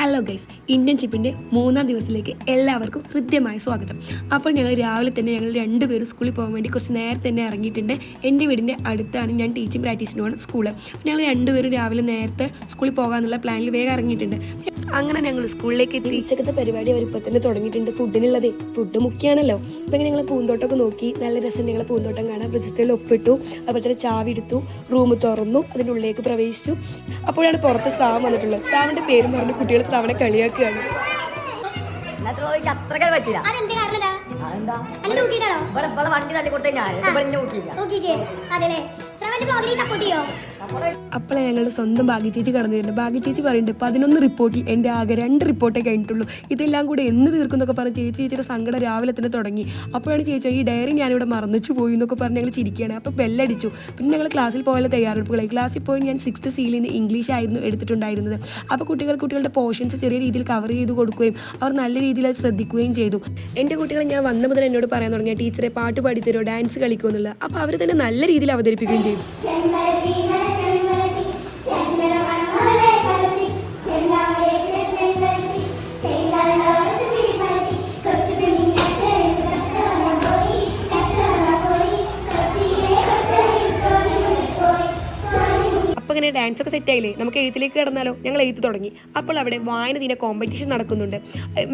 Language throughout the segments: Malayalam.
ഹലോ ഗൈസ്, ഇന്റേൺഷിപ്പിൻ്റെ 3-ാം ദിവസത്തിലേക്ക് എല്ലാവർക്കും ഹൃദ്യമായ സ്വാഗതം. അപ്പോൾ ഞങ്ങൾ രാവിലെ തന്നെ രണ്ടുപേരും സ്കൂളിൽ പോകാൻ വേണ്ടി കുറച്ച് നേരത്തെ തന്നെ ഇറങ്ങിയിട്ടുണ്ട്. എൻ്റെ വീടിൻ്റെ അടുത്താണ് ഞാൻ ടീച്ചിങ് പ്രാക്ടീസിന് സ്കൂള്. ഞങ്ങൾ രണ്ടുപേരും രാവിലെ നേരത്തെ സ്കൂളിൽ പോകാമെന്നുള്ള പ്ലാനിൽ വേഗം ഇറങ്ങിയിട്ടുണ്ട്. അങ്ങനെ ഞങ്ങൾ സ്കൂളിലേക്ക് എത്തി. ഉച്ചക്കത്തെ പരിപാടി അവർ ഇപ്പോൾ തന്നെ തുടങ്ങിയിട്ടുണ്ട്. ഫുഡിനുള്ളത് ഫുഡ് മുഖ്യമാണല്ലോ. അപ്പോൾ ഇങ്ങനെ ഞങ്ങൾ പൂന്തോട്ടമൊക്കെ നോക്കി, നല്ല രസം. ഞങ്ങൾ പൂന്തോട്ടം കാണാൻ രജിസ്റ്ററിൽ ഒപ്പിട്ടു. അതുപോലെ തന്നെ ചാവി എടുത്തു, റൂം തുറന്നു, അതിൻ്റെ ഉള്ളിലേക്ക് പ്രവേശിച്ചു. അപ്പോഴാണ് പുറത്ത് സ്രാവം വന്നിട്ടുള്ളത്. സ്രാവിൻ്റെ പേരും പറഞ്ഞ് കുട്ടികൾ സ്രാവനെ കളിയാക്കുകയാണ്. അപ്പോഴേ ഞങ്ങളുടെ സ്വന്തം ഭാഗ്യചേച്ചി കടന്നു വരുന്നുണ്ട്. ഭാഗ്യചേച്ചി പറയുന്നുണ്ട് 11 റിപ്പോർട്ടിൽ എൻ്റെ ആകെ 2 റിപ്പോർട്ടേ കഴിഞ്ഞിട്ടുള്ളൂ. ഇതെല്ലാം കൂടെ എന്ന് തീർക്കുന്നൊക്കെ പറഞ്ഞ് ചേച്ചിയുടെ സങ്കടം രാവിലെ തന്നെ തുടങ്ങി. അപ്പോഴാണ് ചേച്ചി ഈ ഡയറി ഞാനിവിടെ മറന്നിച്ചു പോയി എന്നൊക്കെ പറഞ്ഞ് ഞങ്ങൾ ചിരിക്കുകയാണ്. അപ്പോൾ ബെല്ലടിച്ചു. പിന്നെ ഞങ്ങൾ ക്ലാസ്സിൽ പോയാലും തയ്യാറെടുപ്പുകളായി. ക്ലാസ്സിൽ പോയി ഞാൻ 6th Cയിൽ നിന്ന് ഇംഗ്ലീഷ് ആയിരുന്നു എടുത്തിട്ടുണ്ടായിരുന്നത്. അപ്പോൾ കുട്ടികളുടെ പോർഷൻസ് ചെറിയ രീതിയിൽ കവർ ചെയ്ത് കൊടുക്കുകയും അവർ നല്ല രീതിയിൽ അത് ശ്രദ്ധിക്കുകയും ചെയ്തു. എൻ്റെ കുട്ടികൾ ഞാൻ വന്ന മുതൽ എന്നോട് പറയാൻ തുടങ്ങിയ ടീച്ചറെ പാട്ട് പാടിത്തരുമോ, ഡാൻസ് കളിക്കുമോ എന്നുള്ളത്. അപ്പോൾ അവർ തന്നെ നല്ല രീതിയിൽ അവതരിപ്പിക്കുകയും ചെയ്തു. അപ്പോൾ ഇങ്ങനെ ഡാൻസൊക്കെ സെറ്റായില്ലേ, നമുക്ക് എഴുത്തിലേക്ക് കിടന്നാലോ. ഞങ്ങൾ എഴുത്ത് തുടങ്ങി. അപ്പോൾ അവിടെ വായന ദിന കോമ്പറ്റീഷൻ നടക്കുന്നുണ്ട്.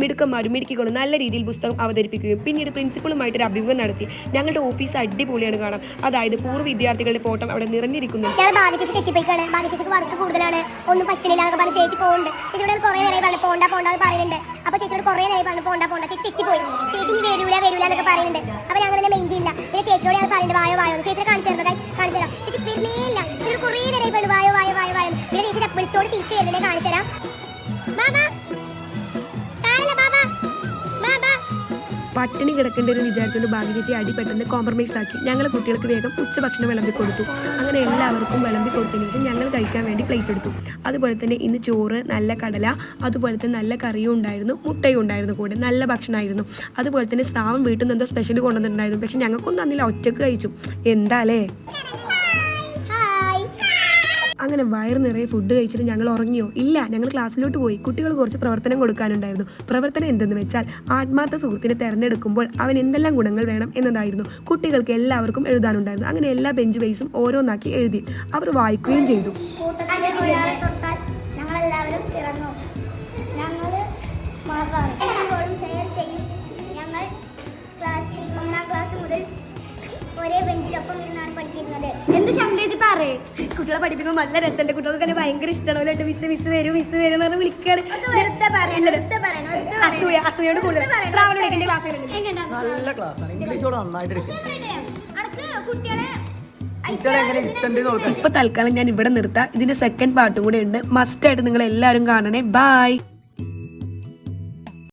മിടുക്കന്മാരും മിടുക്കികളും നല്ല രീതിയിൽ പുസ്തകം അവതരിപ്പിക്കുകയും പിന്നീട് പ്രിൻസിപ്പളുമായിട്ടൊരു അഭിമുഖം നടത്തി. ഞങ്ങളുടെ ഓഫീസ് അടിപൊളിയാണ് കാണാം. അതായത് പൂർവ്വ വിദ്യാർത്ഥികളുടെ ഫോട്ടോ അവിടെ നിറഞ്ഞിരിക്കുന്നു. അപ്പോൾ ചേച്ചിയോട് കുറേ നേരം പറഞ്ഞു പോണ്ട ചേച്ചി തെറ്റിപ്പോയി, ചേച്ചി നീ വരൂല എന്നൊക്കെ പറയുന്നുണ്ട്. അപ്പോൾ ഞങ്ങൾ തന്നെ മെയിൻ ചെയ്യില്ല. പിന്നെ ചേച്ചിയോട് ഞാൻ പറയുന്നുണ്ട് വായോ ചേച്ചിയെ കാണിച്ചു തരാം ചേച്ചി വരുന്നേ ഇല്ല. ചേച്ചി കുറേ നേരം പറഞ്ഞു വായോ പിന്നെ ചേച്ചി വിളിച്ചോട് തിരിച്ചു വരുന്നതിനെ കാണിച്ചു തരാം. പട്ടിണി കിടക്കേണ്ടി എന്ന് വിചാരിച്ചുകൊണ്ട് ഭാഗ്യചേച്ചി അടി പെട്ടെന്ന് കോംപ്രമൈസ് ആക്കി. ഞങ്ങൾ കുട്ടികൾക്ക് വേഗം ഉച്ചഭക്ഷണം വിളമ്പി കൊടുത്തു. അങ്ങനെ എല്ലാവർക്കും വിളമ്പി കൊടുത്തതിന് ശേഷം ഞങ്ങൾ കഴിക്കാൻ വേണ്ടി പ്ലേറ്റ് എടുത്തു. അതുപോലെ തന്നെ ഇന്ന് ചോറ്, നല്ല കടല, അതുപോലെ തന്നെ നല്ല കറിയും ഉണ്ടായിരുന്നു, മുട്ടയും ഉണ്ടായിരുന്നു, കൂടെ നല്ല ഭക്ഷണമായിരുന്നു. അതുപോലെ തന്നെ സ്രാവം വീട്ടിൽ നിന്ന് എന്തോ സ്പെഷ്യൽ കൊണ്ടുവന്നിട്ടുണ്ടായിരുന്നു. പക്ഷെ ഞങ്ങൾക്കൊന്നും തന്നില്ല, ഒറ്റക്ക് കഴിച്ചു. എന്താലേ. അങ്ങനെ വയറ് നിറയെ ഫുഡ് കഴിച്ചിട്ട് ഞങ്ങൾ ഉറങ്ങിയോ? ഇല്ല, ഞങ്ങൾ ക്ലാസ്സിലോട്ട് പോയി. കുട്ടികൾ കുറച്ച് പ്രവർത്തനം കൊടുക്കാനുണ്ടായിരുന്നു. പ്രവർത്തനം എന്തെന്ന് വെച്ചാൽ ആത്മാർത്ഥ സുഹൃത്തിനെ തിരഞ്ഞെടുക്കുമ്പോൾ അവൻ എന്തെല്ലാം ഗുണങ്ങൾ വേണം എന്നതായിരുന്നു. കുട്ടികൾക്ക് എല്ലാവർക്കും എഴുതാനുണ്ടായിരുന്നു. അങ്ങനെ എല്ലാ ബെഞ്ച് ബേസും ഓരോന്നാക്കി എഴുതി. അവർ വായിക്കുകയും ചെയ്തു. ഒരേ ബെഞ്ചിലൊപ്പം ഇരുന്നാണ് പഠിച്ചിരുന്നത്. എന്ത് ശമ്പളേജി പറയേ, കുട്ടികളെ പഠിപ്പിക്കുമ്പോൾ നല്ല രസമുണ്ട്. കുട്ടികൾക്ക് തന്നെ ഭയങ്കര ഇഷ്ടമാണ്. മിസ് വരും എന്ന് പറഞ്ഞ് വിളിക്കാണ്. അസൂയോട് കൂടുതൽ നല്ല ക്ലാസ്സാണ്. ഇംഗ്ലീഷോട് നന്നായിട്ട് ഇപ്പൊ തൽക്കാലം ഞാൻ ഇവിടെ നിർത്താം. ഇതിന്റെ സെക്കൻഡ് പാർട്ടും കൂടെ ഉണ്ട്. മസ്റ്റ് ആയിട്ട് നിങ്ങൾ എല്ലാവരും കാണണേ. ബൈ.